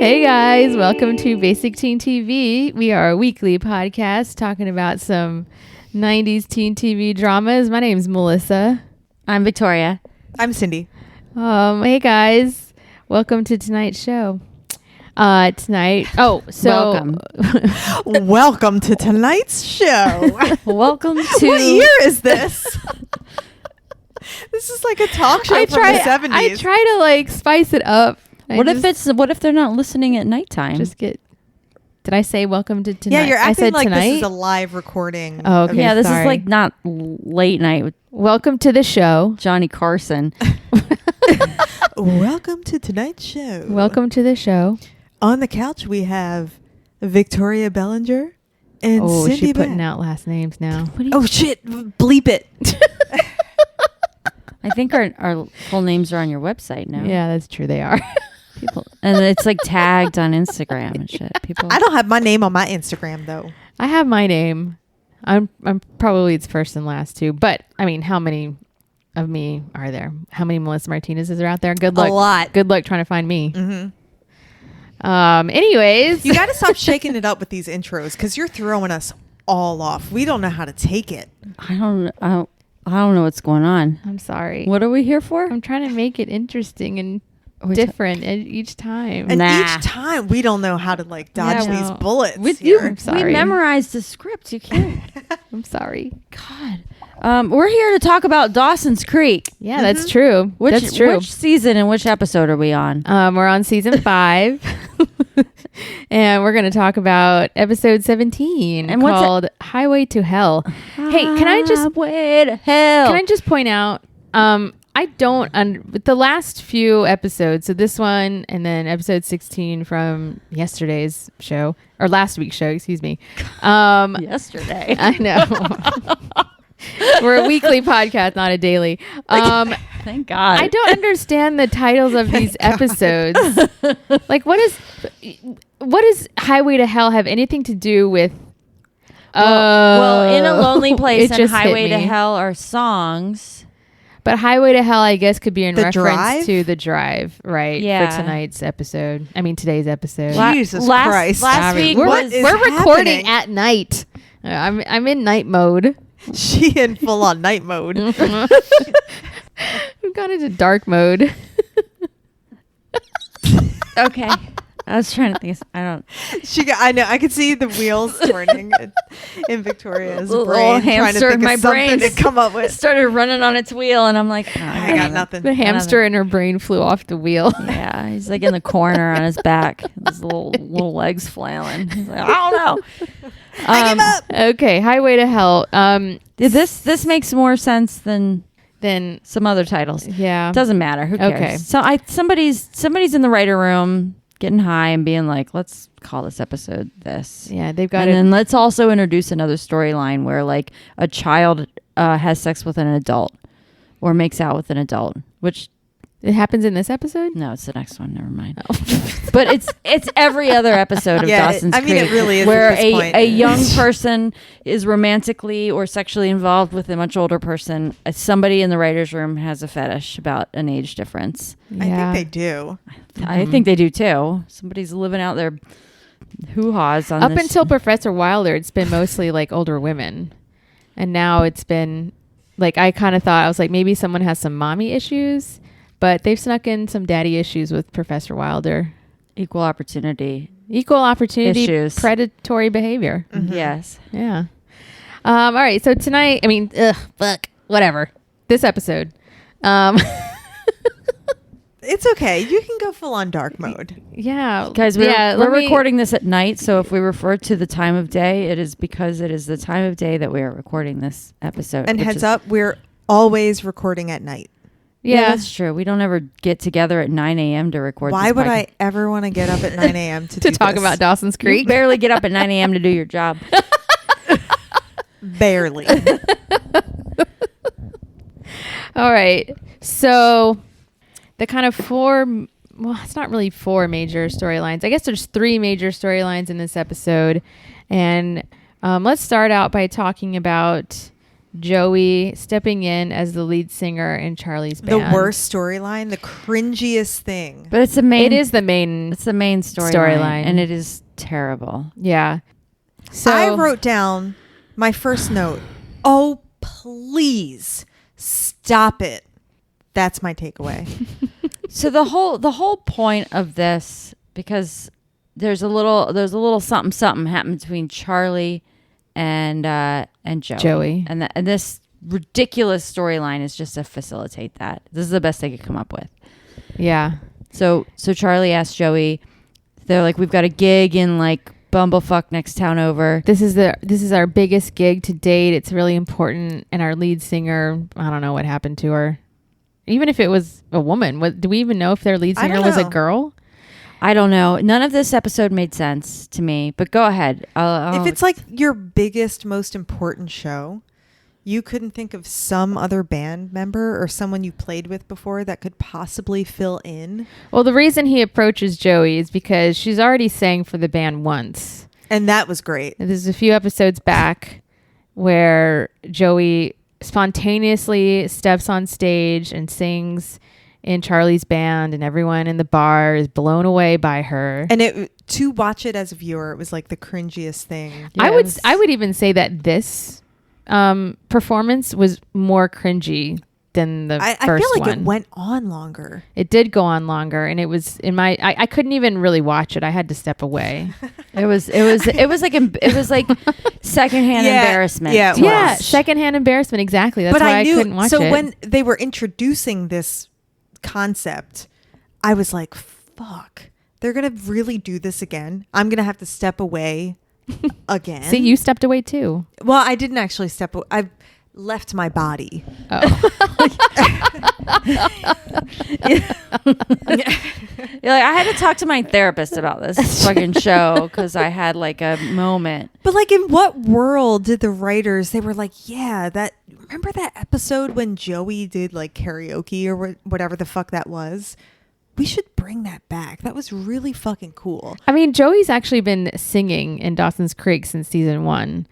Hey guys, welcome to Basic Teen TV. We are a weekly podcast talking about some 90s teen TV dramas. My name's Melissa. I'm Victoria. I'm Cindy. Hey guys, welcome to tonight's show. Welcome. Welcome to tonight's show. Welcome to... What year is this? This is like a talk show from the 70s. I try to spice it up. What if they're not listening at nighttime? Did I say welcome to tonight? Yeah, you're acting I said like tonight? This is a live recording. Oh, okay. Yeah, this sorry. is like not late night with Welcome to the show. Johnny Carson. Welcome to tonight's show. Welcome to the show. On the couch we have Victoria Bellinger and Cindy she's putting Beck. out last names now. Oh shit! Bleep it. I think our full names are on your website now. Yeah, that's true. They are. People, and it's like tagged on Instagram and shit. People. I don't have my name on my Instagram though. I have my name. I'm probably its first and last too. But I mean, how many of me are there? How many Melissa Martinez's are out there? Good luck. A lot. Good luck trying to find me. Mm-hmm. Anyways, You got to stop shaking it up with these intros because you're throwing us all off. We don't know how to take it. I don't know what's going on. I'm sorry. What are we here for? I'm trying to make it interesting and different each time. And Nah. each time we don't know how to dodge Yeah, these well, bullets. With here. you, I'm sorry. we memorized the script. You can't. I'm sorry. God. We're here to talk about Dawson's Creek. Yeah, that's true. That's true. Which season and which episode are we on? We're on season 5. And we're going to talk about episode 17 And what's called Highway to Hell. Hey, can I just point out, I don't, with the last few episodes, so this one and then episode 16 from yesterday's show, or last week's show, excuse me. Yesterday. I know. We're a weekly podcast, not a daily. Thank God. I don't understand the titles of these episodes. Like, what does Highway to Hell have anything to do with? Well, In a Lonely Place it and just hit Highway to me. Hell are songs. But Highway to Hell, I guess, could be in The reference Drive? to the drive, right? Yeah. For tonight's episode. I mean, today's episode. Jesus Christ. Last week we're What was is we're recording happening? at night. I'm in night mode. She in full on night mode. We've gone into dark mode. okay. I was trying to think. I know. I could see the wheels turning in Victoria's Little brain, trying to hamster think in my of something brain to come up It with. started running on its wheel, and I'm like, oh, I got nothing. The hamster in her brain flew off the wheel. Yeah, he's like in the corner on his back, his little legs flailing. He's like, I don't know. I give up. Okay, Highway to Hell. This makes more sense than Then some other titles. yeah. Doesn't matter. Who cares? Okay. So somebody's in the writer room getting high and being like, let's call this episode this. Yeah, they've got And it. then let's also introduce another storyline where like a child has sex with an adult or makes out with an adult, which It happens in this episode? no, it's the next one. Never mind. But it's every other episode of Dawson's Creek. it really is where at this point. a young person is romantically or sexually involved with a much older person. Somebody in the writer's room has a fetish about an age difference. I think they do. I think they do too. Somebody's living out their hoo-haws on Up this. until Professor Wilder, it's been mostly like older women. And now it's been like, I kind of thought, I was like, maybe someone has some mommy issues, but they've snuck in some daddy issues with Professor Wilder. Equal opportunity. Equal opportunity, Issues. predatory behavior. Mhm. Yes. Yeah. All right. So tonight, I mean, whatever. This episode. It's okay. You can go full on dark mode. Yeah. Guys, yeah, we're recording this at night, so if we refer to the time of day, it is because it is the time of day that we are recording this episode. And which heads is- up, we're always recording at night. Yeah, Yeah. that's true. We don't ever get together at 9 a.m. to record Why this would podcast. I ever want to get up at 9 a.m. to do talk this? about Dawson's You Creek? barely get up at 9 a.m. to do your job. Barely. All right. So the kind of it's not really 4 major storylines. I guess there's 3 major storylines in this episode. And let's start out by talking about Joey stepping in as the lead singer in Charlie's band. The worst storyline, the cringiest thing. But it's the main. It is the main. It's the main storyline, and it is terrible. Yeah. So I wrote down my first note. Oh, please stop it. That's my takeaway. So the whole point of this, because there's a little something happened between Charlie and Joey. And this ridiculous storyline is just to facilitate that. This is the best they could come up with. Yeah. So Charlie asked Joey, they're like, we've got a gig in like bumblefuck next town over. This is our biggest gig to date. It's really important. And our lead singer, I don't know what happened to her. Even if it was a woman, do we even know if their lead singer was a girl? I don't know. None of this episode made sense to me, but go ahead. If it's like your biggest, most important show, you couldn't think of some other band member or someone you played with before that could possibly fill in? Well, the reason he approaches Joey is because she's already sang for the band once. And that was great. There's a few episodes back where Joey spontaneously steps on stage and sings in Charlie's band, and everyone in the bar is blown away by her. And to watch it as a viewer, it was like the cringiest thing. Yeah, I would even say that this performance was more cringy than the first one. I feel like it went on longer. It did go on longer, and it was I couldn't even really watch it. I had to step away. It was like secondhand embarrassment. Yeah, secondhand embarrassment. Exactly. That's but why I couldn't watch it. So when they were introducing this concept, I was like, fuck, they're gonna really do this again. I'm gonna have to step away again. See, you stepped away too. Well, I didn't actually step away. I left my body. Oh. You're like, I had to talk to my therapist about this fucking show because I had like a moment. But like, in what world did the writers, they were like, yeah, remember that episode when Joey did like karaoke or whatever the fuck that was? We should bring that back. That was really fucking cool. I mean, Joey's actually been singing in Dawson's Creek since season 1.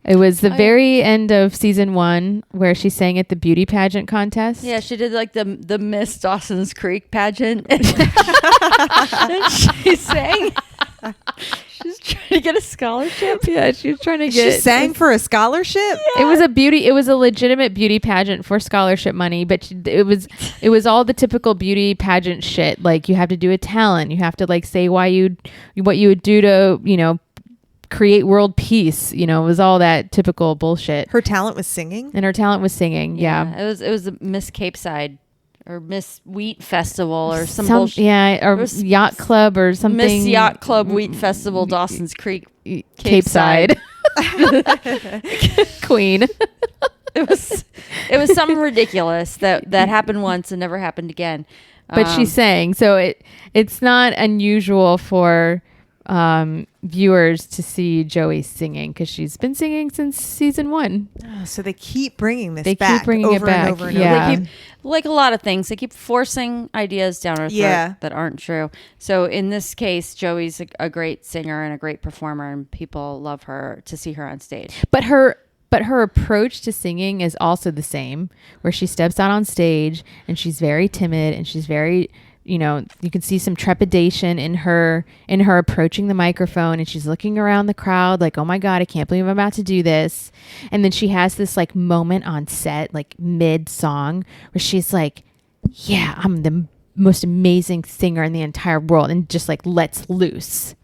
It was the very end of season 1 where she sang at the beauty pageant contest. Yeah, she did like the Miss Dawson's Creek pageant. She sang. She's trying to get a scholarship. Yeah, she was trying to She sang for a scholarship? Yeah. It was a legitimate beauty pageant for scholarship money, but it was all the typical beauty pageant shit. Like, you have to do a talent. You have to like say what you would do to, create world peace. It was all that typical bullshit. Her talent was singing? And her talent was singing. Yeah. It was the Miss Cape Side or Miss Wheat Festival or some bullshit. Yeah, or Yacht Club or something. Miss Yacht Club Wheat Festival, Dawson's Creek, Cape Side. Queen. It was something ridiculous that happened once and never happened again. But she sang, so it's not unusual for viewers to see Joey singing because she's been singing since season 1. Oh, so they keep bringing this back. They keep bringing it back. Over and yeah. over. They keep, like a lot of things, they keep forcing ideas down our throat that aren't true. So in this case, Joey's a great singer and a great performer, and people love her to see her on stage. But her approach to singing is also the same, where she steps out on stage and she's very timid and she's very, you can see some trepidation in her approaching the microphone, and she's looking around the crowd like, oh my God, I can't believe I'm about to do this. And then she has this like moment on set, like mid song, where she's like, yeah, I'm the most amazing singer in the entire world, and just like lets loose.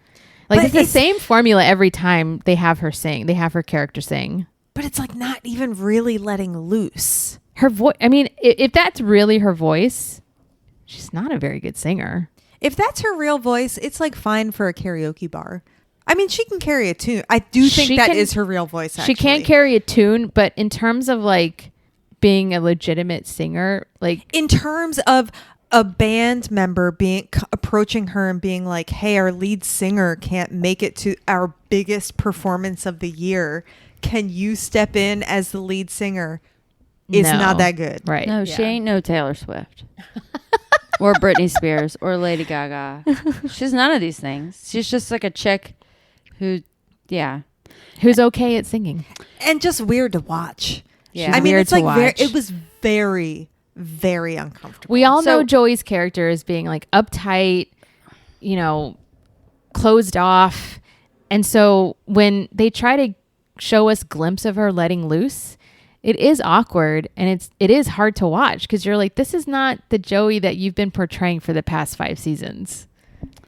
Like, it's the same formula every time they have her sing. They have her character sing. But it's like not even really letting loose. Her voice, I mean, if that's really her voice, she's not a very good singer. If that's her real voice, it's like fine for a karaoke bar. I mean, she can carry a tune. I do think that is her real voice, actually. She can carry a tune, but in terms of like being a legitimate singer, like... In terms of a band member approaching her and being like, hey, our lead singer can't make it to our biggest performance of the year. Can you step in as the lead singer? It's not that good. Right. No, she ain't no Taylor Swift. Or Britney Spears or Lady Gaga. She's none of these things. She's just like a chick who's okay at singing. And just weird to watch. Yeah. I mean, weird it's like watch. it was very, very uncomfortable. We all know Joey's character as being like uptight, closed off. And so when they try to show us glimpse of her letting loose, it is awkward and it is hard to watch because you're like, this is not the Joey that you've been portraying for the past 5 seasons.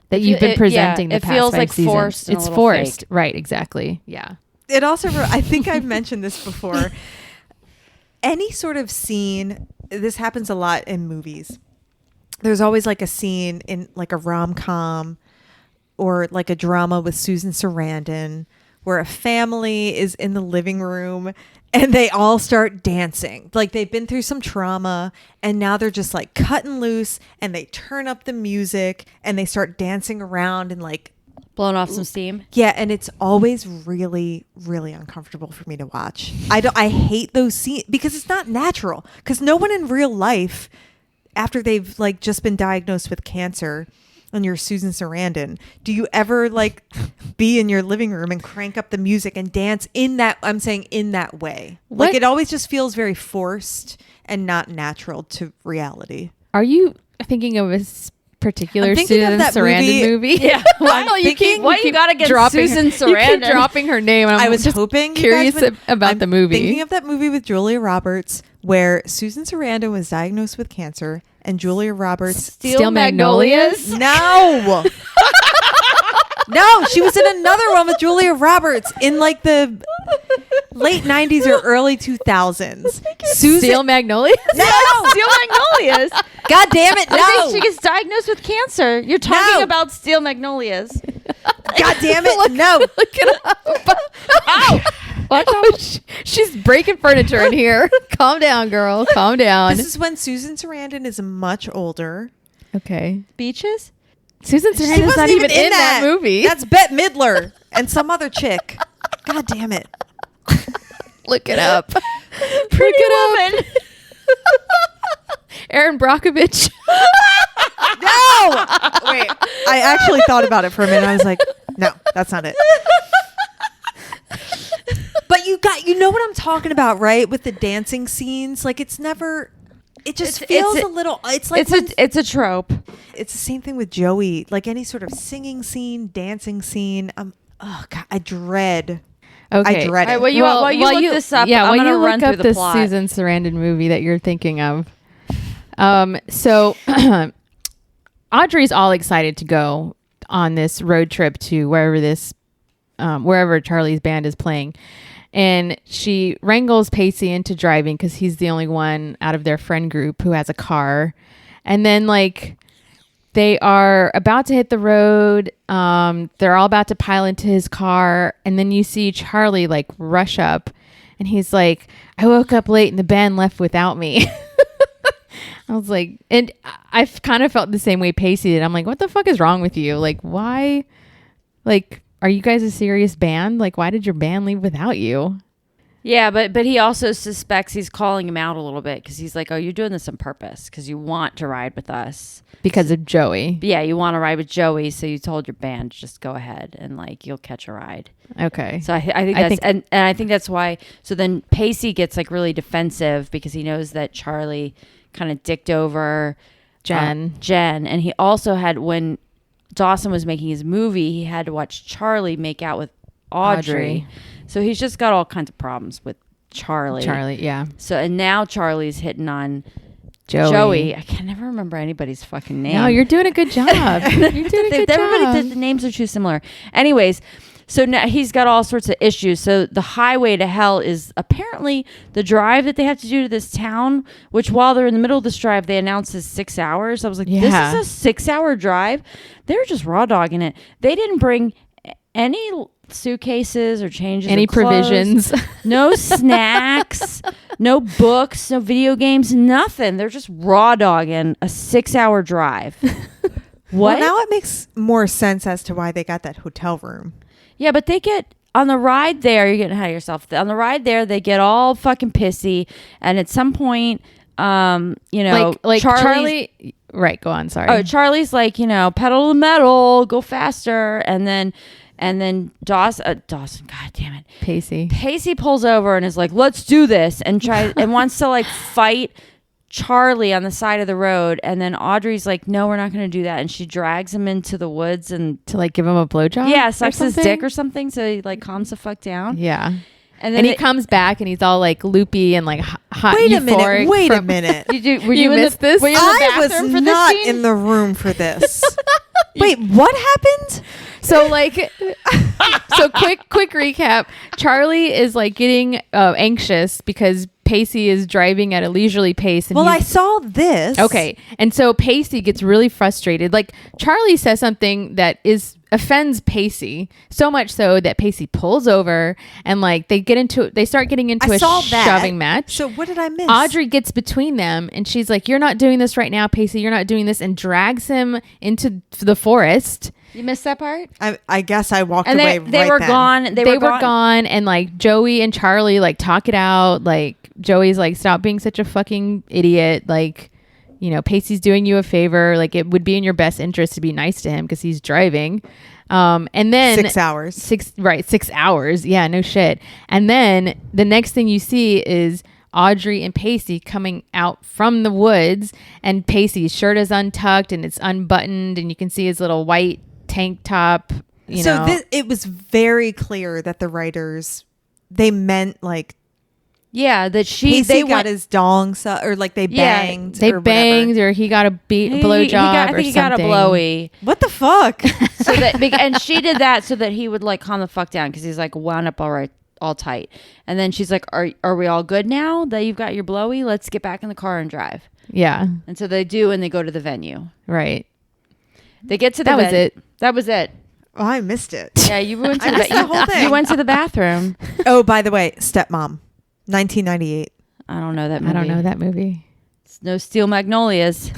That you've been presenting the past 5 seasons. It feels like forced. It's forced. Fake. Right, exactly. Yeah. It also, I think I've mentioned this before. Any sort of scene, this happens a lot in movies. There's always like a scene in like a rom-com or like a drama with Susan Sarandon where a family is in the living room and they all start dancing. Like they've been through some trauma and now they're just like cutting loose and they turn up the music and they start dancing around and like blowing off some steam. Yeah, and it's always really, really uncomfortable for me to watch. I hate those scenes because it's not natural. Because no one in real life, after they've like just been diagnosed with cancer, and you're Susan Sarandon, do you ever like be in your living room and crank up the music and dance in that? I'm saying in that way. What? Like it always just feels very forced and not natural to reality. Are you thinking of a particular Susan Sarandon movie? Yeah. Why you gotta get Susan Sarandon? You keep dropping her name. I was just hoping curious about the movie. Thinking of that movie with Julia Roberts where Susan Sarandon was diagnosed with cancer and Julia Roberts Steel Magnolias? No. No, she was in another one with Julia Roberts in like the late 90s or early 2000s. Steel Magnolias? No! Steel Magnolias. God damn it, no! I think she gets diagnosed with cancer. You're talking about Steel Magnolias. God damn it, no! Look it up. Ow! She's breaking furniture in here. Calm down, girl. Calm down. This is when Susan Sarandon is much older. Okay. Beaches? Susan Sarandon's not even in that movie. That's Bette Midler and some other chick. God damn it. Look it up. Pretty Woman. Erin Brockovich. No! Wait, I actually thought about it for a minute. I was like, no, that's not it. But you know what I'm talking about, right? With the dancing scenes, like it just feels a little. It's like it's a trope. It's the same thing with Joey. Like any sort of singing scene, dancing scene. Oh God, I dread. Okay. I dread it. Right, while you look this up, I'm going to run through the plot. Susan Sarandon movie that you're thinking of. So Audrey's all excited to go on this road trip to wherever Charlie's band is playing. And she wrangles Pacey into driving because he's the only one out of their friend group who has a car. And then like they are about to hit the road. They're all about to pile into his car. And then you see Charlie like rush up and he's like, I woke up late and the band left without me. I was like, and I've kind of felt the same way Pacey did. I'm like, what the fuck is wrong with you? Like, why? Like, are you guys a serious band? Like, why did your band leave without you? Yeah, but he also suspects he's calling him out a little bit because he's like, oh, you're doing this on purpose because you want to ride with us. Because of Joey. Yeah, you want to ride with Joey, so you told your band, just go ahead and like you'll catch a ride. Okay. So I think that's why. So then Pacey gets like really defensive because he knows that Charlie kind of dicked over Jen, and he also had when Dawson was making his movie, he had to watch Charlie make out with Audrey. So he's just got all kinds of problems with Charlie. Yeah. So and now Charlie's hitting on Joey. I can never remember anybody's fucking name. No, you're doing a good job. You're doing a good job. The names are too similar. Anyways, so now he's got all sorts of issues. So the highway to hell is apparently the drive that they have to do to this town, which while they're in the middle of this drive, they announced is 6 hours. I was like, This is a 6-hour drive? They're just raw dogging it. They didn't bring any suitcases or changes any provisions, no snacks, no books, no video games, nothing. They're just raw dogging a 6-hour drive. What? Well, now it makes more sense as to why they got that hotel room. Yeah, but they get on the ride there. You're getting ahead of yourself. On the ride there, they get all fucking pissy, and at some point, like Charlie. Right, go on. Sorry. Oh, Charlie's like, pedal to the metal, go faster, and then And then Dawson, God damn it, Pacey pulls over and is like, "Let's do this," and tries and wants to like fight Charlie on the side of the road. And then Audrey's like, "No, we're not going to do that." And she drags him into the woods and to like give him a blowjob. Yeah, sucks his dick or something, so he like calms the fuck down. Yeah. And then he comes back and he's all like loopy and like hot. Wait a minute. Were you missed this? Were you I was not in the room for this. Wait, what happened? So like, quick recap. Charlie is like getting anxious because Pacey is driving at a leisurely pace. And I saw this. Okay. And so Pacey gets really frustrated. Like Charlie says something that offends Pacey so much so that Pacey pulls over and like they start getting into a shoving match. So what did I miss? Audrey gets between them and she's like, "You're not doing this right now, Pacey. You're not doing this," and drags him into the forest. You missed that part? I guess I walked away. They were gone. They were gone. And like Joey and Charlie like talk it out. Like Joey's like, "Stop being such a fucking idiot. Like, you know, Pacey's doing you a favor. Like it would be in your best interest to be nice to him because he's driving." And then 6 hours. 6 hours. Yeah, no shit. And then the next thing you see is Audrey and Pacey coming out from the woods, and Pacey's shirt is untucked and it's unbuttoned, and you can see his little white tank top. It was very clear that the writers, they meant like, yeah, that Pacey got his dong or like they banged. They banged, or he got a blowjob. I think he got a blowy. What the fuck? So that and she did that so that he would like calm the fuck down because he's like wound up all tight. And then she's like, "Are we all good now that you've got your blowy? Let's get back in the car and drive." Yeah. And so they do, and they go to the venue. Right. They get to the That was it. Oh, I missed it. Yeah, you went to the whole thing. You went to the bathroom. Oh, by the way, Stepmom. 1998. I don't know that movie. It's no Steel Magnolias.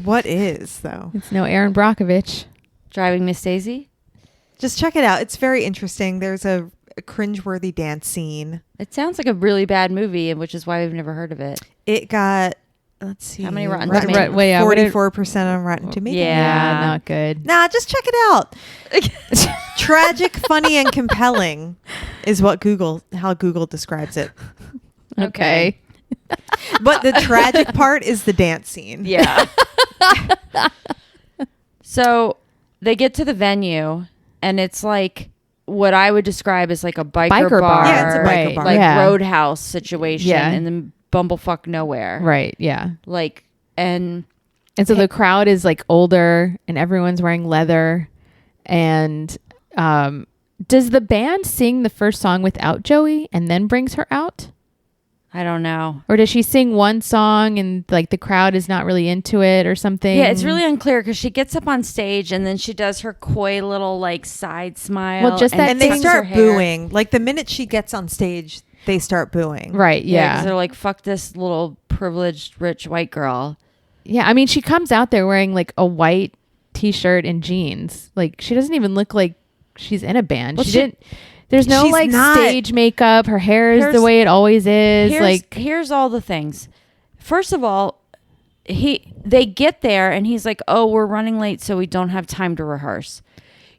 What is though? It's no Aaron Brockovich. Driving Miss Daisy. Just check it out. It's very interesting. There's a cringeworthy dance scene. It sounds like a really bad movie, which is why we've never heard of it. It got, let's see, how many Rotten Tomatoes? 44% on Rotten Tomatoes. Yeah, not good. Nah, just check it out. Tragic, funny, and compelling is what how Google describes it. Okay. But the tragic part is the dance scene. Yeah. So they get to the venue, and it's like what I would describe as like a biker bar. Yeah, it's a biker bar. Like Roadhouse situation in the bumblefuck nowhere. Right, yeah. Like, and so the crowd is like older, and everyone's wearing leather. And does the band sing the first song without Joey and then brings her out? I don't know. Or does she sing one song and like the crowd is not really into it or something? Yeah, it's really unclear because she gets up on stage and then she does her coy little like side smile. Well, just and they start booing. Like the minute she gets on stage, they start booing. Right. Yeah. 'Cause they're like, "Fuck this little privileged rich white girl." Yeah. I mean, she comes out there wearing like a white t-shirt and jeans. Like she doesn't even look like she's in a band. Well, she didn't. There's no like stage makeup. Her hair is the way it always is. Here's all the things. First of all, they get there and he's like, "Oh, we're running late, so we don't have time to rehearse."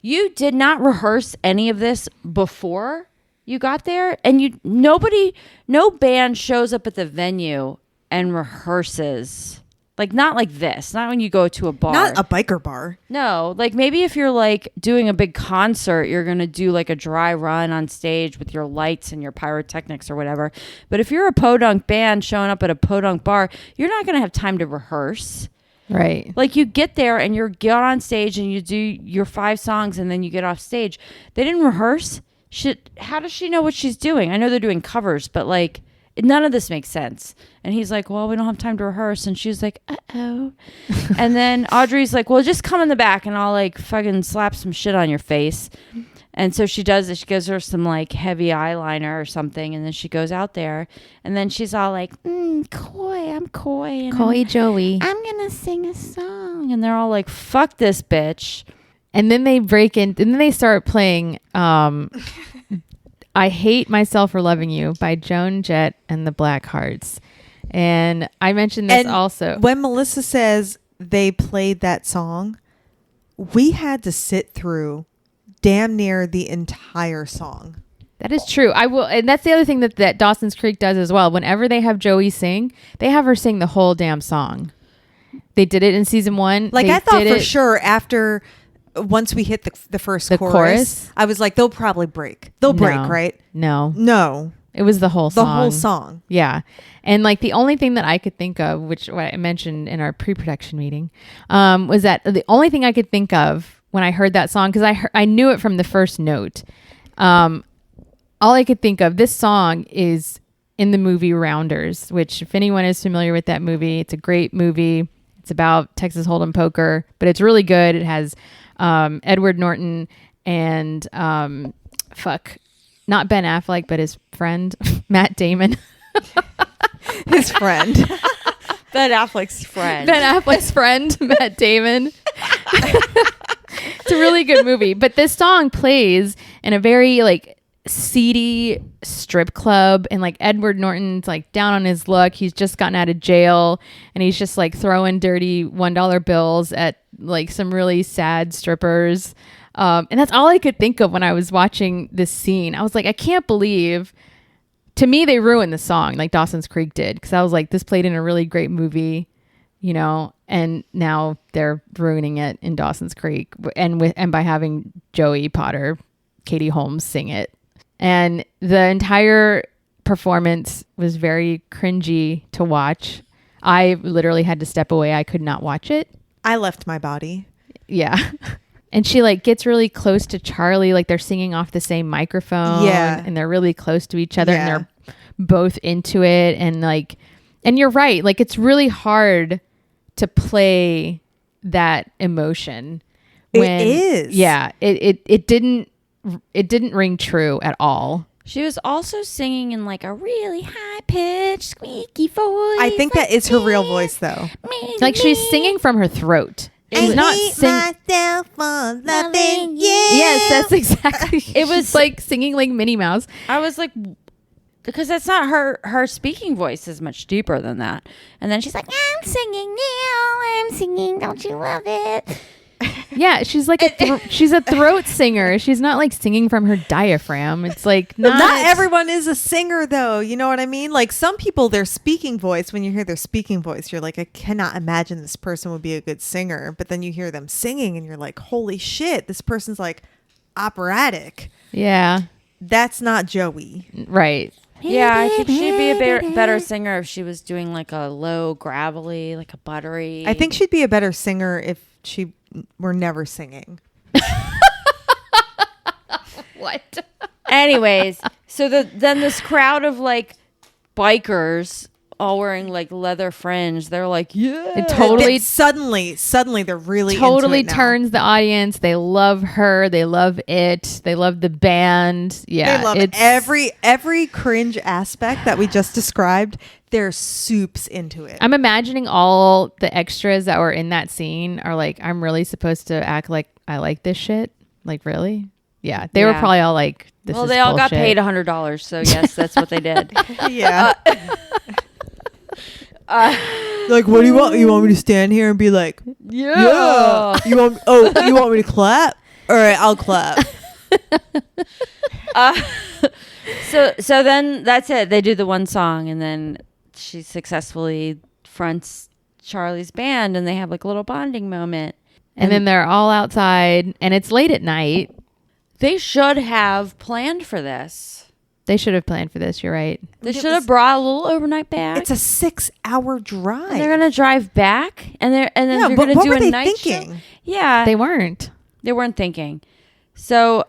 You did not rehearse any of this before you got there, and no band shows up at the venue and rehearses. Like, not like this. Not when you go to a bar. Not a biker bar. No. Like, maybe if you're, like, doing a big concert, you're going to do, like, a dry run on stage with your lights and your pyrotechnics or whatever. But if you're a podunk band showing up at a podunk bar, you're not going to have time to rehearse. Right. Like, you get there and you get on stage and you do your 5 songs and then you get off stage. They didn't rehearse. How does she know what she's doing? I know they're doing covers, but, like... none of this makes sense. And he's like, "Well, we don't have time to rehearse." And she's like, "Uh-oh." And then Audrey's like, "Well, just come in the back and I'll like fucking slap some shit on your face." And so she does it. She gives her some like heavy eyeliner or something. And then she goes out there. And then she's all like, "Coy, I'm coy. And coy Joey. I'm going to sing a song." And they're all like, "Fuck this bitch." And then they break in. And then they start playing... I Hate Myself for Loving You by Joan Jett and the Blackhearts. And I mentioned this also. When Melissa says they played that song, we had to sit through damn near the entire song. That is true. I will, and that's the other thing that Dawson's Creek does as well. Whenever they have Joey sing, they have her sing the whole damn song. They did it in season 1. Like, I thought for sure after, once we hit the first chorus, I was like, they'll probably break. They'll break, right? No. It was the whole song. The whole song. Yeah. And like the only thing that I could think of, which what I mentioned in our pre-production meeting, was that the only thing I could think of when I heard that song, because I knew it from the first note. All I could think of, this song is in the movie Rounders, which if anyone is familiar with that movie, it's a great movie. It's about Texas Hold'em poker, but it's really good. It has Edward Norton and not Ben Affleck, but his friend, Matt Damon. His friend. Ben Affleck's friend. Matt Damon. It's a really good movie. But this song plays in a very like seedy strip club, and like Edward Norton's like down on his luck. He's just gotten out of jail, and he's just like throwing dirty $1 bills at like some really sad strippers. And that's all I could think of when I was watching this scene. I was like, I can't believe, to me, they ruined the song like Dawson's Creek did. Because I was like, this played in a really great movie, you know, and now they're ruining it in Dawson's Creek, and by having Joey Potter, Katie Holmes sing it. And the entire performance was very cringy to watch. I literally had to step away. I could not watch it. I left my body. Yeah. And she like gets really close to Charlie, like they're singing off the same microphone. Yeah. And they're really close to each other, and they're both into it. And like, and you're right. Like, it's really hard to play that emotion. It is. Yeah. It didn't ring true at all. She was also singing in like a really high pitched squeaky voice. I think that is her real voice though. Like, she's singing from her throat. She's not singing myself for loving you. Yes, that's exactly. It was like singing like Minnie Mouse. I was like, because that's not her speaking voice is much deeper than that. And then she's like, I'm singing now. I'm singing. Don't you love it? Yeah, she's like she's a throat singer. She's not like singing from her diaphragm. It's like not everyone is a singer though. You know what I mean? Like, some people, their speaking voice, when you hear their speaking voice, you're like, I cannot imagine this person would be a good singer. But then you hear them singing and you're like, holy shit, this person's like operatic. Yeah. That's not Joey. Right. Yeah, I think she'd be a better singer if she was doing like a low gravelly, like a buttery. I think she'd be a better singer if she were never singing. What? Anyways, so then this crowd of like bikers all wearing like leather fringe, they're like, yeah. It totally suddenly they're really totally into it now. turns the audience. They love her. They love it. They love the band. Yeah. They love every cringe aspect that we just described. They're soups into it. I'm imagining all the extras that were in that scene are like, I'm really supposed to act like I like this shit. Like, really? Yeah. They were probably all like, this is they all bullshit. got paid $100. So yes, that's what they did. Yeah. Like, what do you want? You want me to stand here and be like, yeah. You want me to clap? All right, I'll clap. So then that's it. They do the one song, and then she successfully fronts Charlie's band, and they have like a little bonding moment. And then they're all outside, and it's late at night. They should have planned for this. They should have planned for this. You're right. They should have brought a little overnight bag. It's a 6-hour drive. And they're gonna drive back, and then they're gonna do a night show. Yeah, they weren't thinking. So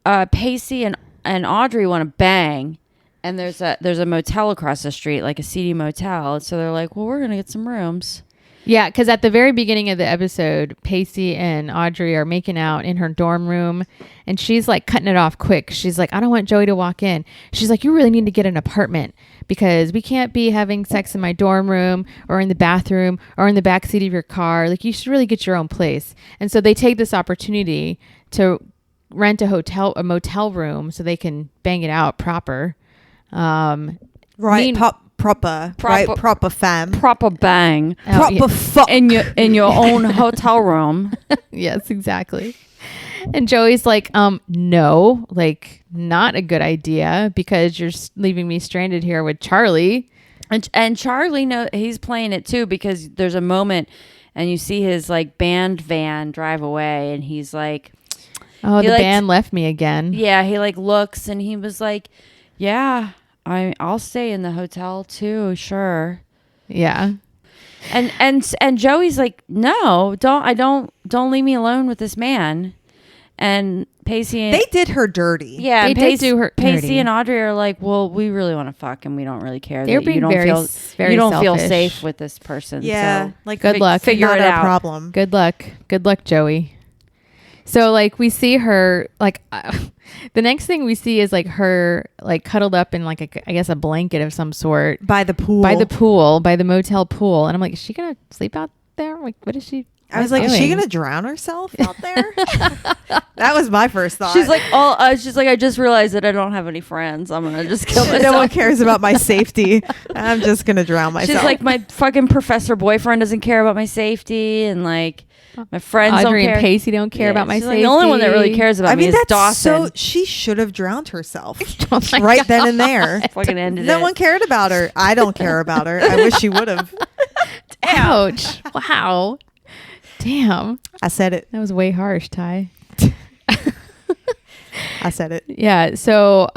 Pacey and Audrey want to bang, and there's a motel across the street, like a seedy motel. So they're like, well, we're gonna get some rooms. Yeah, because at the very beginning of the episode, Pacey and Audrey are making out in her dorm room, and she's like cutting it off quick. She's like, I don't want Joey to walk in. She's like, you really need to get an apartment because we can't be having sex in my dorm room or in the bathroom or in the backseat of your car. Like, you should really get your own place. And so they take this opportunity to rent a motel room so they can bang it out proper. Right. Proper fam. Proper bang. Proper fuck. In your own hotel room. Yes, exactly. And Joey's like, no, like not a good idea because you're leaving me stranded here with Charlie. And Charlie, he's playing it too, because there's a moment and you see his like band van drive away and he's like, oh, the band left me again. Yeah. He like looks and he was like, yeah, I'll stay in the hotel too. Sure. Yeah. And Joey's like, no, don't leave me alone with this man. And Pacey, they did her dirty. Yeah, they did do her Pacey dirty. and Audrey are like, well, we really want to fuck, and we don't really care. They're being very feel selfish. safe with this person. Yeah, so like good luck. Figure it out. Problem. Good luck, Joey. So like we see her like the next thing we see is like her like cuddled up in like I guess a blanket of some sort by the motel pool, and I'm like, is she gonna sleep out there? Like, what is she? I was like, is she gonna drown herself out there? That was my first thought. She's like, I just realized that I don't have any friends. I'm gonna just kill myself. No one cares about my safety. I'm just gonna drown myself. She's like, my fucking professor boyfriend doesn't care about my safety, and like my friends Audrey don't care. and Pacey don't care about my safety. Like, the only one that really cares about me is Dawson. So she should have drowned herself right then and there. Fucking ended No it. one cared about her. I don't care about her. I wish she would have. Ouch! Wow. Damn. I said it. That was way harsh, Ty. I said it. Yeah. So,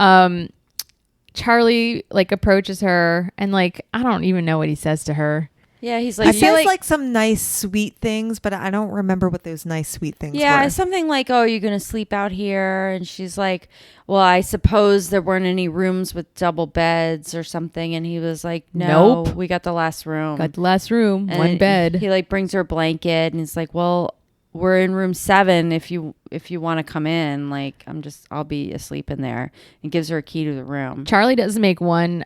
Charlie like approaches her and like, I don't even know what he says to her. Yeah, he's like, he says like some nice sweet things, but I don't remember what those nice sweet things were. Yeah, something like, oh, you're going to sleep out here. And she's like, well, I suppose there weren't any rooms with double beds or something. And he was like, no, nope. We got the last room. Got the last room, and one bed. He like brings her a blanket and he's like, well, we're in room 7 if you want to come in. Like, I'll be asleep in there. And gives her a key to the room. Charlie does make one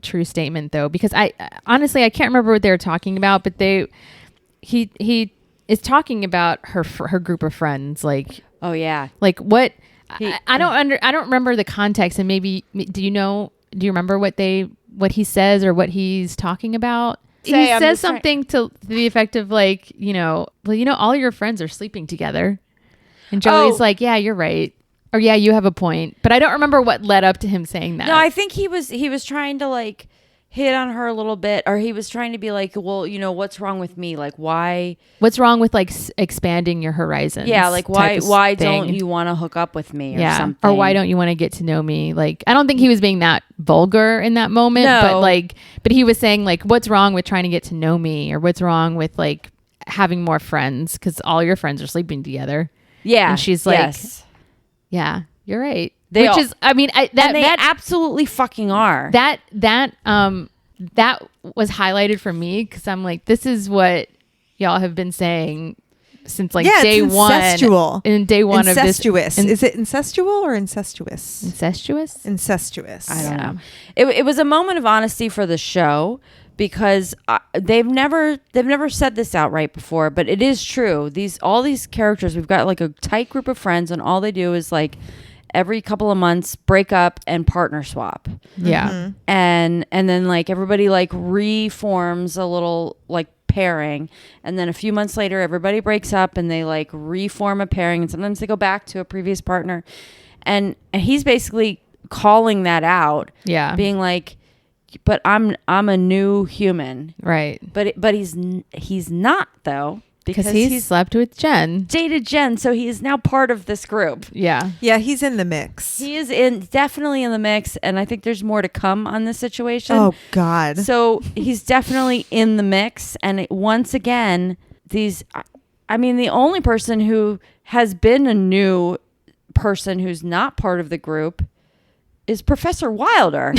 true statement though, because I honestly I can't remember what they were talking about, but he is talking about her group of friends. Like, oh yeah, like what I don't remember the context, and maybe do you remember what he says or what he's talking about? He says something to the effect of like, all your friends are sleeping together. And Joey's like, yeah, you're right. Or yeah, you have a point. But I don't remember what led up to him saying that. No, I think he was trying to like hit on her a little bit, or he was trying to be like, well, what's wrong with me? Like, why? What's wrong with like expanding your horizons? Yeah, like why don't you want to hook up with me or something? Or why don't you want to get to know me? Like, I don't think he was being that vulgar in that moment, no. but he was saying like, what's wrong with trying to get to know me, or what's wrong with like having more friends because all your friends are sleeping together. Yeah, and she's like, yes. Yeah, you're right. They absolutely fucking are. That was highlighted for me because I'm like, this is what y'all have been saying since like day one. In day one of this. Incestuous. Is it incestual or incestuous? Incestuous? Incestuous. I don't know. It was a moment of honesty for the show because they've never said this outright before, but it is true. All these characters, we've got like a tight group of friends, and all they do is like every couple of months break up and partner swap. Yeah. Mm-hmm. And then like everybody like reforms a little like pairing, and then a few months later everybody breaks up and they like reform a pairing, and sometimes they go back to a previous partner, and he's basically calling that out. Yeah. Being like, but I'm a new human. Right. But he's not though. Because he's slept with Jen. Dated Jen, so he is now part of this group. Yeah. Yeah, he's in the mix. He is definitely in the mix, and I think there's more to come on this situation. Oh, God. So he's definitely in the mix, and once again, the only person who has been a new person who's not part of the group is Professor Wilder.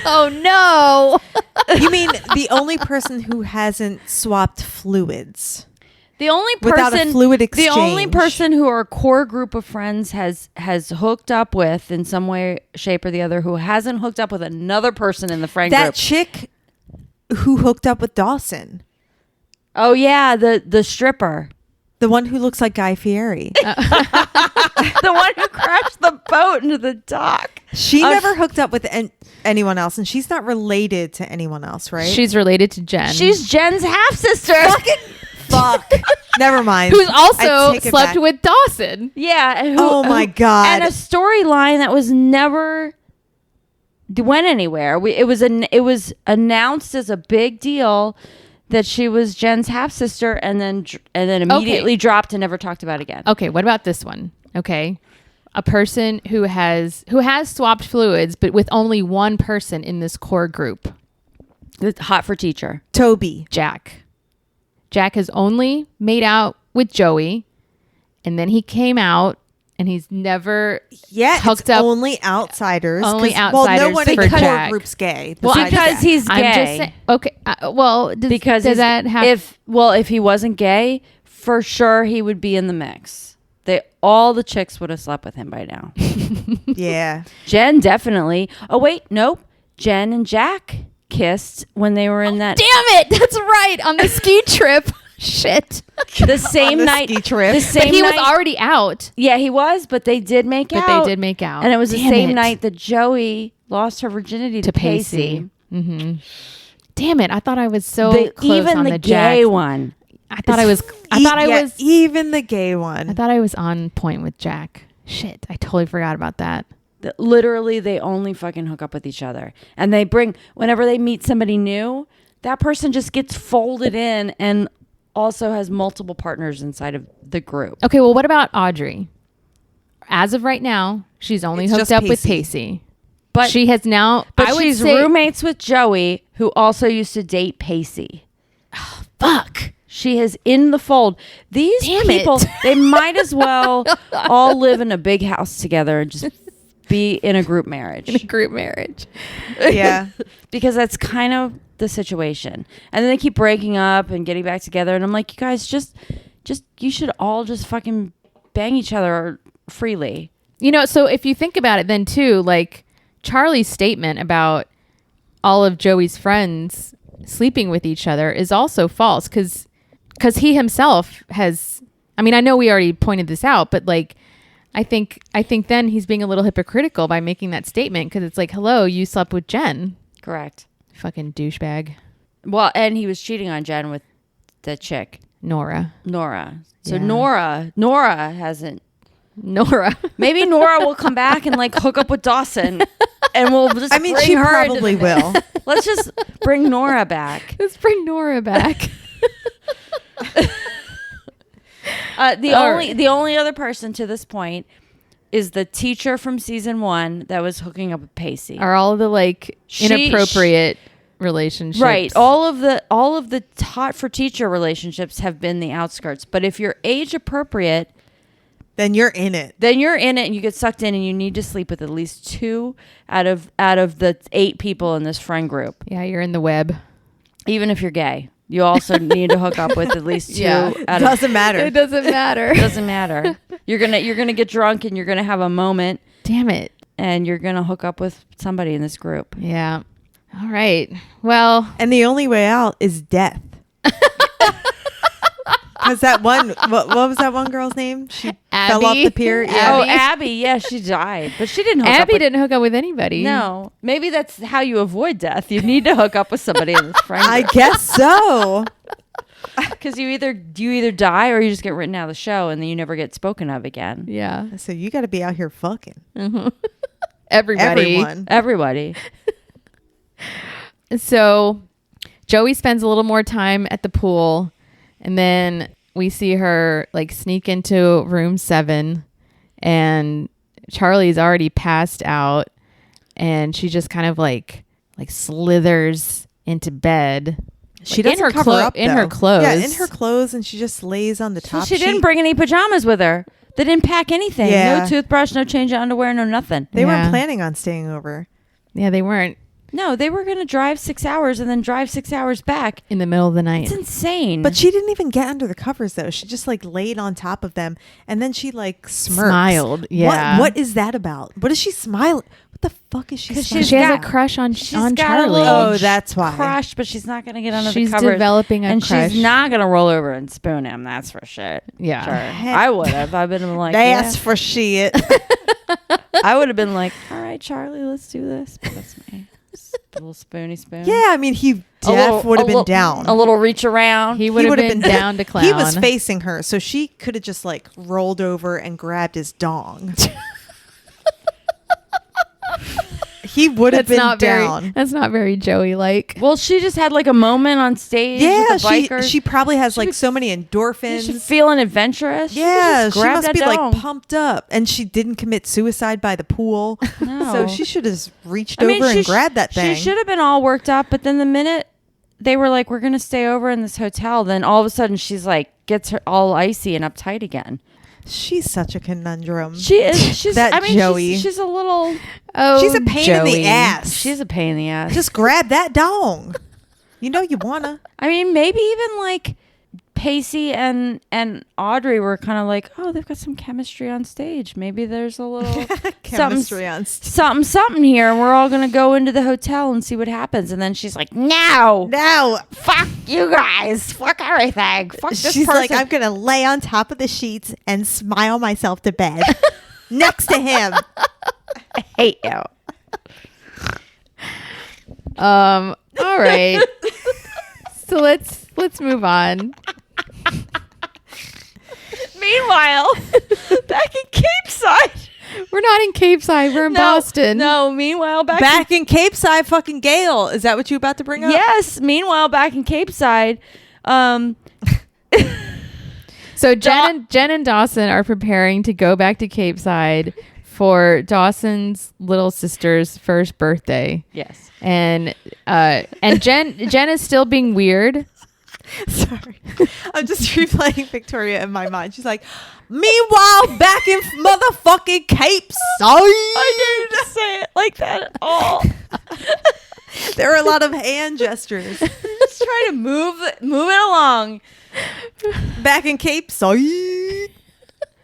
Oh, no. You mean the only person who hasn't swapped fluids? The only person without a fluid exchange. The only person who our core group of friends has hooked up with in some way, shape, or the other, who hasn't hooked up with another person in the friend group. That chick who hooked up with Dawson. Oh yeah, the stripper. The one who looks like Guy Fieri. The one who crashed the boat into the dock. She never hooked up with anyone else, and she's not related to anyone else, right? She's related to Jen. She's Jen's half sister. fuck. Never mind. Who's also slept with Dawson. Yeah. Oh my God. And a storyline that was never went anywhere. It was announced as a big deal that she was Jen's half sister, and then immediately dropped and never talked about again. Okay, what about this one? Okay, a person who has swapped fluids, but with only one person in this core group. Hot for teacher. Toby. Jack has only made out with Joey, and then he came out, and he's never hooked up. Only outsiders. Only outsiders. Well, no one in the core Jack. group's gay. Well, because he's gay. I'm just saying, okay. Does that happen? If he wasn't gay, for sure he would be in the mix. All the chicks would have slept with him by now. Yeah. Jen definitely. Oh wait, nope. Jen and Jack kissed when they were in that. Damn it! That's right, on the ski trip. Shit. The same night. Ski trip. The same but he night, was already out. Yeah, he was, but they did make out. And it was the same night that Joey lost her virginity to Pacey. Mm-hmm. Damn it! I thought I was so close even on the the gay Jack. one. I thought I was even the gay one. I thought I was on point with Jack. Shit, I totally forgot about that. Literally, they only fucking hook up with each other, and whenever they meet somebody new, that person just gets folded in and also has multiple partners inside of the group. Okay, well, what about Audrey? As of right now, she's only hooked up with Pacey. But she has now. But she's roommates with Joey, who also used to date Pacey. Oh, fuck. She is in the fold. These people, they might as well all live in a big house together and just be in a group marriage. Yeah. Because that's kind of the situation. And then they keep breaking up and getting back together. And I'm like, you guys just you should all just fucking bang each other freely. So if you think about it then too, like Charlie's statement about all of Joey's friends sleeping with each other is also false because he himself has, I mean, I know we already pointed this out, but like, I think then he's being a little hypocritical by making that statement because it's like, hello, you slept with Jen. Correct. Fucking douchebag. Well, and he was cheating on Jen with the chick. Nora. So Yeah. Nora hasn't. Nora. Maybe Nora will come back and like hook up with Dawson and we'll just bring she her probably will. Let's just bring Nora back. Let's bring Nora back. The only other person to this point is the teacher from season 1 that was hooking up with Pacey. Are all the like inappropriate relationships. Right. All of the hot for teacher relationships have been the outskirts. But if you're age appropriate, then you're in it. And you get sucked in and you need to sleep with at least 2 out of the 8 people in this friend group. Yeah, you're in the web. Even if you're gay. You also need to hook up with at least 2 out of Doesn't matter. It doesn't matter. It doesn't matter. You're gonna get drunk and you're gonna have a moment. Damn it. And you're gonna hook up with somebody in this group. Yeah. All right. Well, and the only way out is death. Because that one, what was that one girl's name? She fell off the pier. Yeah. Oh, Abby. Yeah, she died, but she didn't. Abby didn't hook up with anybody. No, maybe that's how you avoid death. You need to hook up with somebody in this friend group. I guess so. Because you either die or you just get written out of the show and then you never get spoken of again. Yeah. So you got to be out here fucking. Mm-hmm. Everybody. So Joey spends a little more time at the pool, and then we see her like sneak into room 7, and Charlie's already passed out, and she just kind of like slithers into bed. She doesn't cover up in her clothes. Yeah, in her clothes, and she just lays on the top. She didn't bring any pajamas with her. They didn't pack anything. Yeah. No toothbrush, no change of underwear, no nothing. They weren't planning on staying over. Yeah, they weren't. No, they were going to drive 6 hours and then drive 6 hours back. In the middle of the night. It's insane. But she didn't even get under the covers, though. She just like laid on top of them, and then she like smirks. Smiled. Yeah. What is that about? What is she smiling? What the fuck is she smiling? She has a crush on Charlie. Oh, that's why. Crush, but she's not going to get under the She's covers. developing a crush. And she's not going to roll over and spoon him. That's for shit. Yeah. Sure. I would have. I've been like, that's for shit. I would have been like, all right, Charlie, let's do this. But that's me. little spoony spoon. Yeah, I mean, he would have been down. A little reach around. He would have been down to clown. He was facing her, so she could have just like rolled over and grabbed his dong. He would have been down. That's not very Joey-like. Well, she just had like a moment on stage. Yeah, with the bikers. she probably has like so many endorphins. She's feeling adventurous. Yeah, she must be dong. like pumped up, and she didn't commit suicide by the pool. No. So she should have reached over and grabbed that thing. She should have been all worked up, but then the minute they were like, "We're gonna stay over in this hotel," then all of a sudden she's like, gets her all icy and uptight again. She's such a conundrum. She is. She's that Joey. She's a little. Oh, she's a pain in the ass. She's a pain in the ass. Just grab that dong. You know you wanna. I mean, maybe even like Pacey and Audrey were kind of like, oh, they've got some chemistry on stage. Maybe there's a little chemistry on stage. Something here, and we're all gonna go into the hotel and see what happens. And then she's like, no, fuck you guys, fuck everything, fuck this She's person. like, I'm gonna lay on top of the sheets and smile myself to bed next to him. I hate you. All right. So let's move on. Meanwhile, back in Cape Side. We're not in Cape Side. We're in Boston. No, meanwhile, back in Cape Side, fucking Gail. Is that what you about to bring up? Yes. Meanwhile, back in Cape Side. So Jen and Dawson are preparing to go back to Cape Side for Dawson's little sister's first birthday. Yes. And Jen is still being weird. Sorry. I'm just replaying Victoria in my mind. She's like, meanwhile, back in motherfucking Cape Side. I didn't say it like that at all. There are a lot of hand gestures. Just trying to move it along. Back in Cape Side.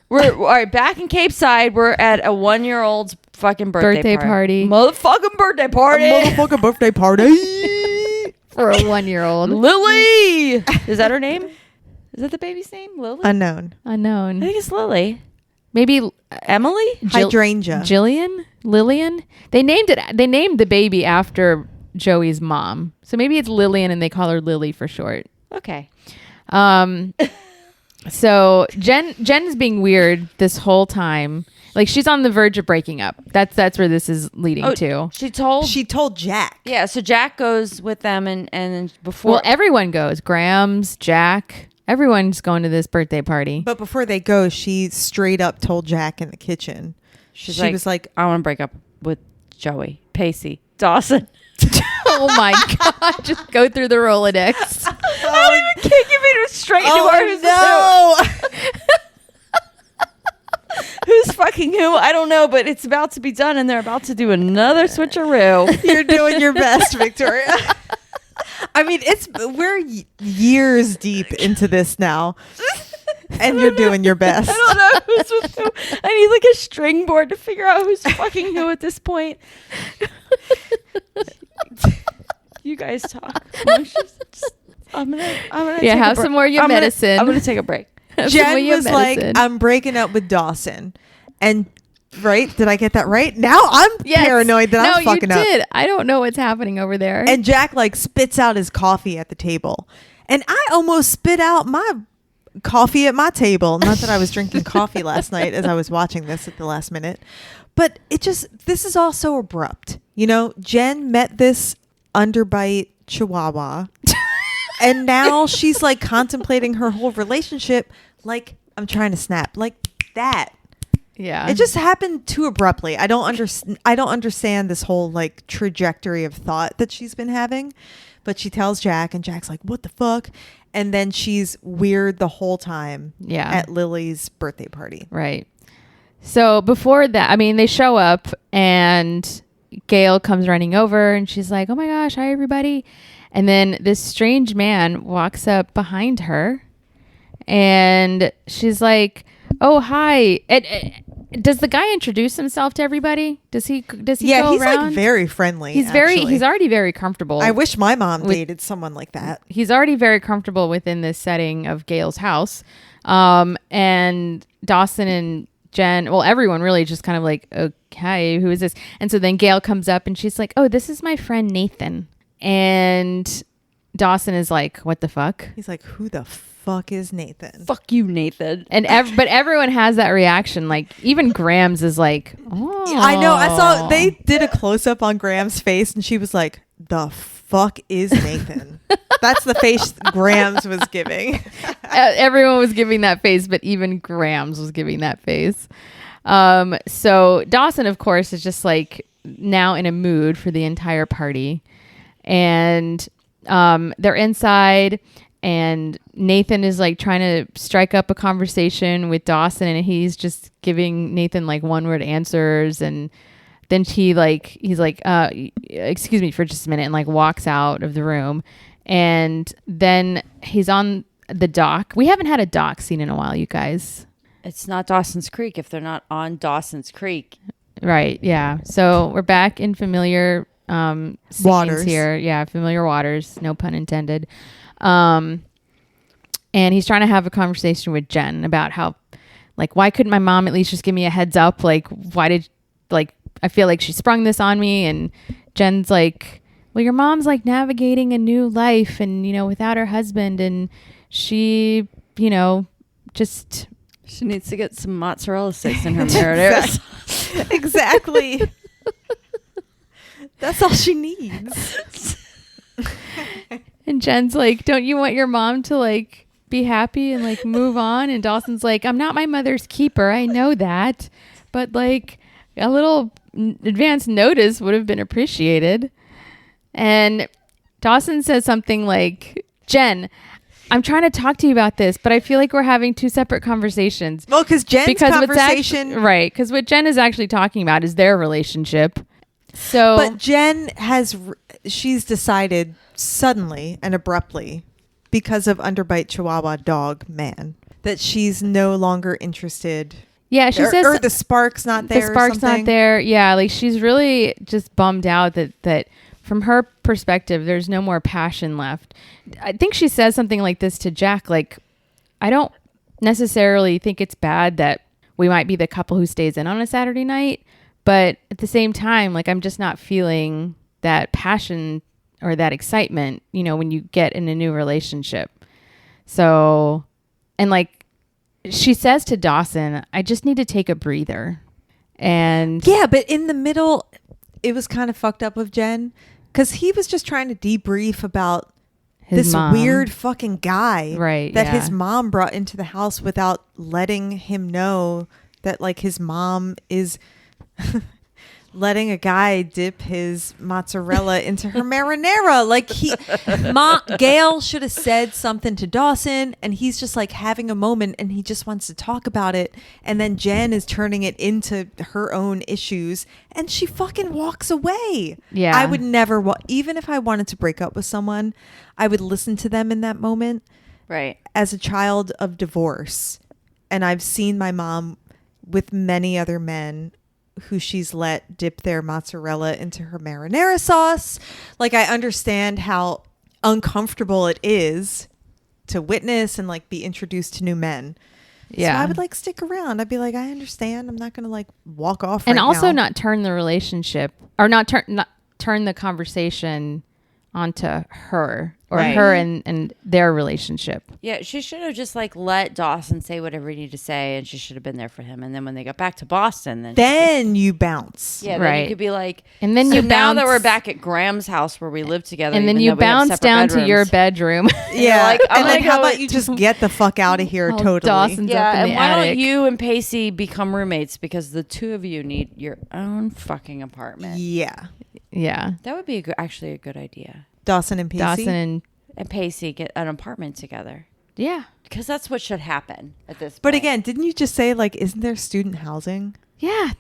We're all right. Back in Cape Side, we're at a 1-year-old's fucking birthday party. Motherfucking birthday party. Motherfucking birthday party for a 1-year-old. Lily. Is that her name? Is that the baby's name? Lily? Unknown. I think it's Lily. Maybe Emily? Hydrangea. Jillian? Lillian? They named the baby after Joey's mom. So maybe it's Lillian and they call her Lily for short. Okay. So Jen's being weird this whole time. Like she's on the verge of breaking up. That's where this is leading to. She told Jack. Yeah, so Jack goes with them and before. Well, everyone goes. Grams, Jack, everyone's going to this birthday party. But before they go, she straight up told Jack in the kitchen. She was like, I want to break up with Joey, Pacey, Dawson. Oh my God. Just go through the Rolodex. I don't even kick you me straight into who's fucking who? I don't know, but it's about to be done and they're about to do another switcheroo. You're doing your best, Victoria. I mean, we're years deep into this now. And you're doing your best. I don't know who's with who. I need like a string board to figure out who's fucking who at this point. You guys talk. I'm gonna have some more of your medicine. I'm gonna take a break. Jen was like, I'm breaking up with Dawson. And right? Did I get that right? Now I'm paranoid that I'm fucking up. No, you did. I don't know what's happening over there. And Jack like spits out his coffee at the table. And I almost spit out my coffee at my table. Not that I was drinking coffee last night as I was watching this at the last minute. But this is all so abrupt. You know, Jen met this underbite chihuahua. And now she's like contemplating her whole relationship. Like, I'm trying to snap. Like that. Yeah. It just happened too abruptly. I don't understand this whole like trajectory of thought that she's been having. But she tells Jack and Jack's like, what the fuck? And then she's weird the whole time at Lily's birthday party. Right. So before that, I mean, they show up and Gail comes running over and she's like, oh my gosh, hi everybody. And then this strange man walks up behind her and she's like, oh, hi. Does the guy introduce himself to everybody? Does he go around? Yeah, he's like very friendly. He's already very comfortable. I wish my mom dated someone like that. He's already very comfortable within this setting of Gail's house. And Dawson and Jen, well, everyone really just kind of like, okay, who is this? And so then Gail comes up and she's like, oh, this is my friend Nathan. And Dawson is like, what the fuck? He's like, who the fuck is Nathan? Fuck you, Nathan. And but everyone has that reaction. Like even Grams is like, oh. I know. I saw they did a close up on Graham's face and she was like, the fuck is Nathan? That's the face Grams was giving. Everyone was giving that face, but even Grams was giving that face. So Dawson, of course, is just like now in a mood for the entire party. And they're inside and Nathan is like trying to strike up a conversation with Dawson and he's just giving Nathan like one word answers. And then he's like, excuse me for just a minute, and like walks out of the room. And then he's on the dock. We haven't had a dock scene in a while, you guys. It's not Dawson's Creek if they're not on Dawson's Creek. Right. Yeah. So we're back in familiar scenes waters here. Yeah. Familiar waters. No pun intended. And he's trying to have a conversation with Jen about how, like, why couldn't my mom at least just give me a heads up? Like, why did, like, I feel like she sprung this on me. And Jen's like, well, your mom's like navigating a new life and, you know, without her husband, and she, you know, just... She needs to get some mozzarella sticks in her marinara. Exactly. That's all she needs. And Jen's like, don't you want your mom to like be happy and like move on? And Dawson's like, I'm not my mother's keeper. I know that. But like a little advance notice would have been appreciated. And Dawson says something like, Jen, I'm trying to talk to you about this, but I feel like we're having two separate conversations. Well, because Jen's conversation... Right, because what Jen is actually talking about is their relationship. So, but Jen she's decided suddenly and abruptly, because of Underbite Chihuahua dog man, that she's no longer interested. Yeah, she says... Or the spark's not there. The spark's not there. Yeah, like she's really just bummed out that from her perspective, there's no more passion left. I think she says something like this to Jack, like, I don't necessarily think it's bad that we might be the couple who stays in on a Saturday night, but at the same time, like, I'm just not feeling that passion or that excitement, you know, when you get in a new relationship. So, and like, she says to Dawson, I just need to take a breather. And yeah, but in the middle, it was kind of fucked up with Jen, because he was just trying to debrief about this mom. Weird fucking guy, right? That his mom brought into the house without letting him know that, like, his mom is letting a guy dip his mozzarella into her marinara. Like, Gail should have said something to Dawson, and he's just like having a moment and he just wants to talk about it. And then Jen is turning it into her own issues and she fucking walks away. Yeah. I would never, even if I wanted to break up with someone, I would listen to them in that moment. Right. As a child of divorce. And I've seen my mom with many other men who she's let dip their mozzarella into her marinara sauce. Like, I understand how uncomfortable it is to witness and like be introduced to new men. Yeah. So I would like stick around. I'd be like, I understand. I'm not going to like walk off. And right also now. not turn the relationship or not turn the conversation onto her or right. her and their relationship. Yeah, she should have just like let Dawson say whatever he needed to say, and she should have been there for him. And then when they got back to Boston, then you bounce. Yeah, right. Then you could be like, and then so you now bounce, that we're back at Graham's house where we live together, and then you bounce down to your bedroom. Yeah, like, and then how about you just get the fuck out of here? Totally. Dawson's up in the why attic. don't you and Pacey become roommates, because the two of you need your own fucking apartment. Yeah, that would be actually a good idea. Dawson and Pacey. And Pacey get an apartment together. Yeah. Because that's what should happen at this point. But again, didn't you just say, like, isn't there student housing? Yeah.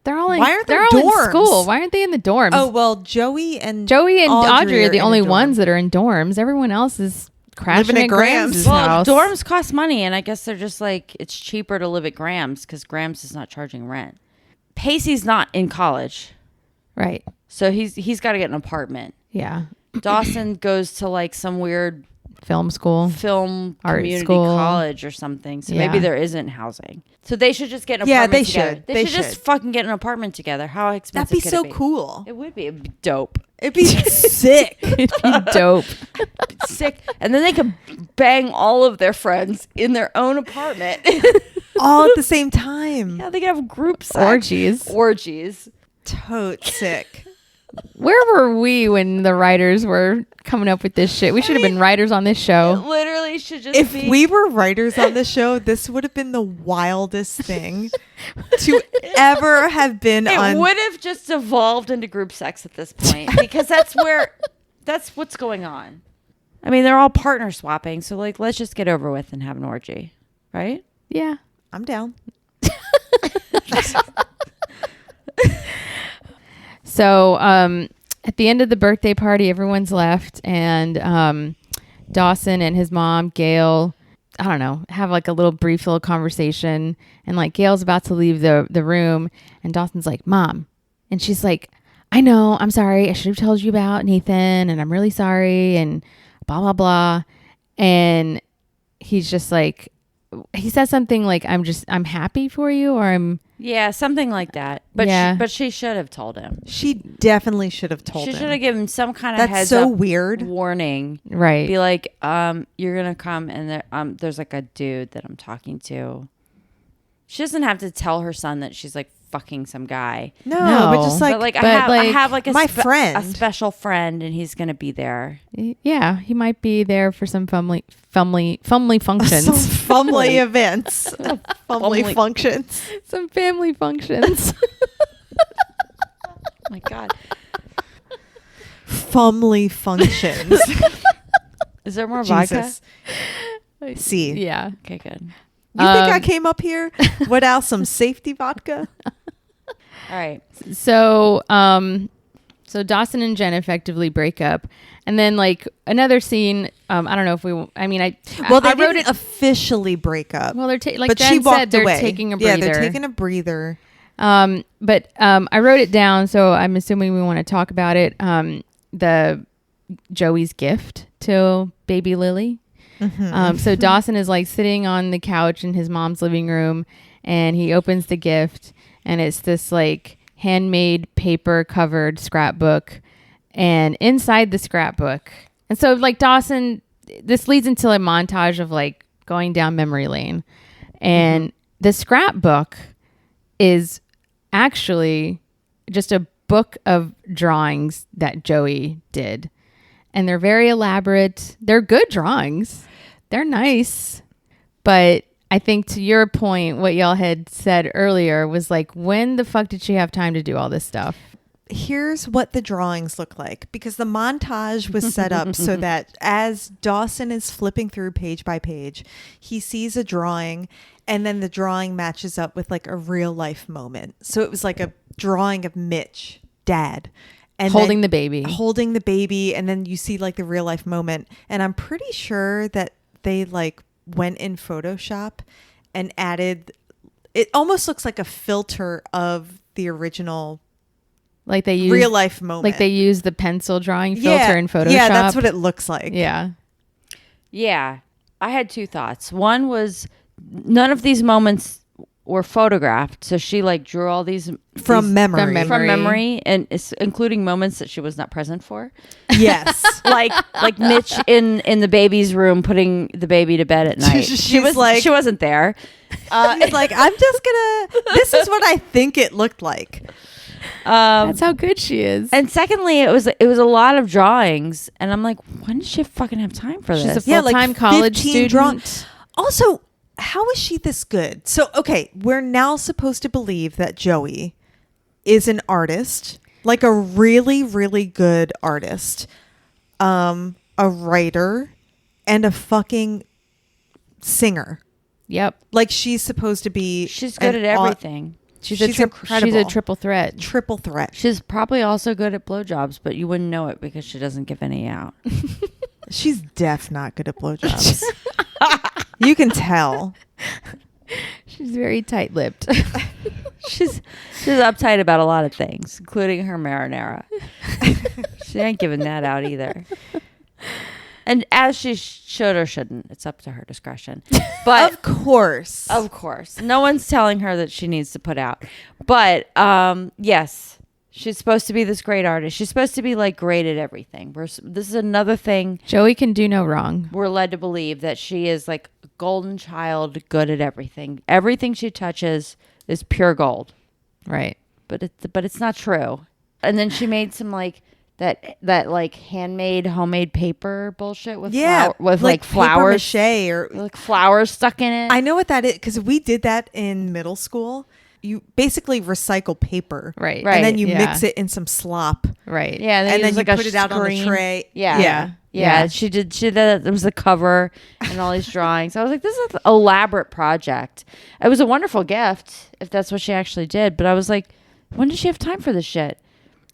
They're all in, Why aren't they're there all dorms? in school. Why aren't they in the dorms? Oh, well, Joey and Audrey are the only ones that are in dorms. Everyone else is crashing at Graham's house. Dorms cost money, and I guess they're just like, it's cheaper to live at Graham's because Graham's is not charging rent. Pacey's not in college. Right. So he's got to get an apartment. Yeah. Dawson goes to like some weird film school, art community school, college or something. So maybe there isn't housing. So they should just get an apartment together. They should just fucking get an apartment together. How expensive That'd be could so it be? cool. It would be. It'd be dope. It'd be sick. It'd be dope. Sick. And then they could bang all of their friends in their own apartment. All at the same time. Yeah, they could have group sex. Orgies. Tote sick. Where were we when the writers were coming up with this shit? We should have been writers on this show. It literally should just If we were writers on this show, this would have been the wildest thing to ever have been on. It would have just evolved into group sex at this point because that's what's going on. I mean, they're all partner swapping. So like, let's just get over with and have an orgy. Right? Yeah. I'm down. So at the end of the birthday party, everyone's left, and Dawson and his mom, Gail, I don't know, have like a brief little conversation, and like Gail's about to leave the room, and Dawson's like, Mom, and she's like, I know, I'm sorry, I should have told you about Nathan, and I'm really sorry, and blah blah blah, and he's just like, he says something like, I'm happy for you, or yeah, something like that. But but she should have told him. She definitely should have told him. She should have given some kind of heads up weird warning. Right. Be like, you're gonna come and there's like a dude that I'm talking to. She doesn't have to tell her son that she's like fucking some guy. No, but just like, I have like my friend, a special friend, and he's gonna be there. Yeah, he might be there for some family functions, some family events, family functions, some family functions. Oh my God, family functions. Is there more Jesus. vodka? See, yeah. Okay, good. You think I came up here without some safety vodka? All right. So Dawson and Jen effectively break up, and then like another scene. I don't know if they didn't officially break up. Well, they're like but Jen she walked said, they're away. taking a breather. Yeah, they're taking a breather. But I wrote it down, so I'm assuming we want to talk about it. The Joey's gift to baby Lily. Mm-hmm. So Dawson is like sitting on the couch in his mom's living room, and he opens the gift, and it's this like handmade paper covered scrapbook, and inside the scrapbook, and so like Dawson, this leads into a montage of like going down memory lane, and the scrapbook is actually just a book of drawings that Joey did. And they're very elaborate. They're good drawings. They're nice. But I think to your point, what y'all had said earlier was like, when the fuck did she have time to do all this stuff? Here's what the drawings look like, because the montage was set up so that as Dawson is flipping through page by page, he sees a drawing, and then the drawing matches up with like a real life moment. So it was like a drawing of Mitch, dad, and holding the baby, and then you see like the real life moment. And I'm pretty sure that they like went in Photoshop and added, it almost looks like a filter of the original, like they use real life moment, like they use the pencil drawing filter in Photoshop. Yeah, that's what it looks like. Yeah, I had two thoughts. One was none of these moments were photographed, so she like drew all these from memory, and including moments that she was not present for. Yes. like Mitch in the baby's room putting the baby to bed at night. She wasn't there. It's like, I'm just gonna, this is what I think it looked like. That's how good she is. And secondly, it was a lot of drawings, and I'm like, when did she fucking have time for this? She's a full-time college student. Also, how is she this good? So, okay, we're now supposed to believe that Joey is an artist, like a really, really good artist, a writer, and a fucking singer. Yep. Like, she's supposed to be. She's good at everything. She's incredible. She's a triple threat. Triple threat. She's probably also good at blowjobs, but you wouldn't know it because she doesn't give any out. She's not good at blowjobs. You can tell. She's very tight-lipped. She's uptight about a lot of things, including her marinara. She ain't giving that out either. And as she should or shouldn't, it's up to her discretion. But of course, no one's telling her that she needs to put out. But yes, she's supposed to be this great artist. She's supposed to be like great at everything. This is another thing. Joey can do no wrong. We're led to believe that she is like a golden child, good at everything. Everything she touches is pure gold. Right. But it's not true. And then she made some like that like homemade paper bullshit with like flowers, paper mache or like flowers stuck in it. I know what that is because we did that in middle school. You basically recycle paper, right, and then you mix it in some slop, right, yeah, and then you put it out on the tray, yeah. She did that. It was the cover and all these drawings. I was like, this is an elaborate project. It was a wonderful gift if that's what she actually did. But I was like, when did she have time for this shit?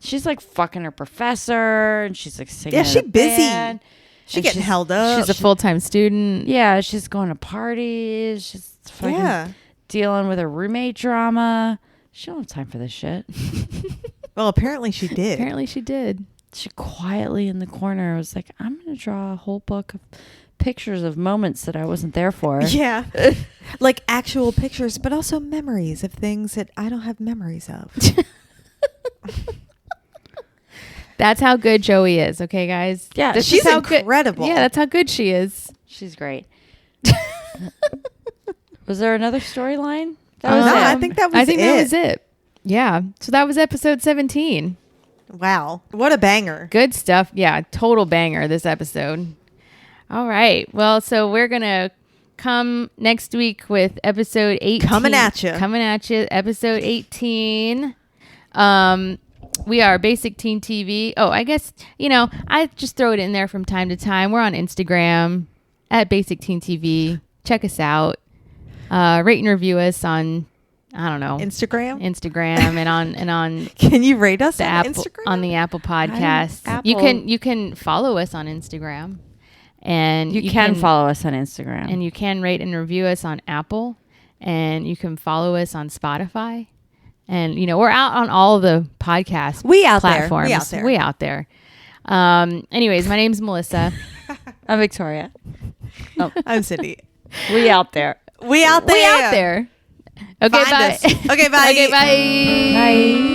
She's like fucking her professor, and she's like singing. Yeah, she's busy. Band, she's getting held up. She's a full-time student. Yeah, she's going to parties. She's fucking dealing with her roommate drama. She don't have time for this shit. Well, apparently she did. She quietly in the corner was like, I'm going to draw a whole book of pictures of moments that I wasn't there for. Yeah. Like actual pictures, but also memories of things that I don't have memories of. That's how good Joey is, okay, guys? Yeah, she's incredible. Yeah, that's how good she is. She's great. Was there another storyline? I think that was it. Yeah. So that was episode 17. Wow. What a banger. Good stuff. Yeah, total banger this episode. All right. Well, so we're going to come next week with episode 18. Coming at you. Episode 18. We are Basic Teen TV. Oh, I guess, I just throw it in there from time to time. We're on Instagram at Basic Teen TV. Check us out. Rate and review us on, I don't know, Instagram and on Can you rate us on Instagram? On the Apple Podcast. You can follow us on Instagram. And you can follow us on Instagram. And you can rate and review us on Apple. And you can follow us on Spotify. And, we're out on all the podcast platforms. We out there. Anyways, my name's Melissa. I'm Victoria. Oh, I'm Cindy. We out there. We out there. Okay, bye. Okay, bye. Okay, bye. Bye.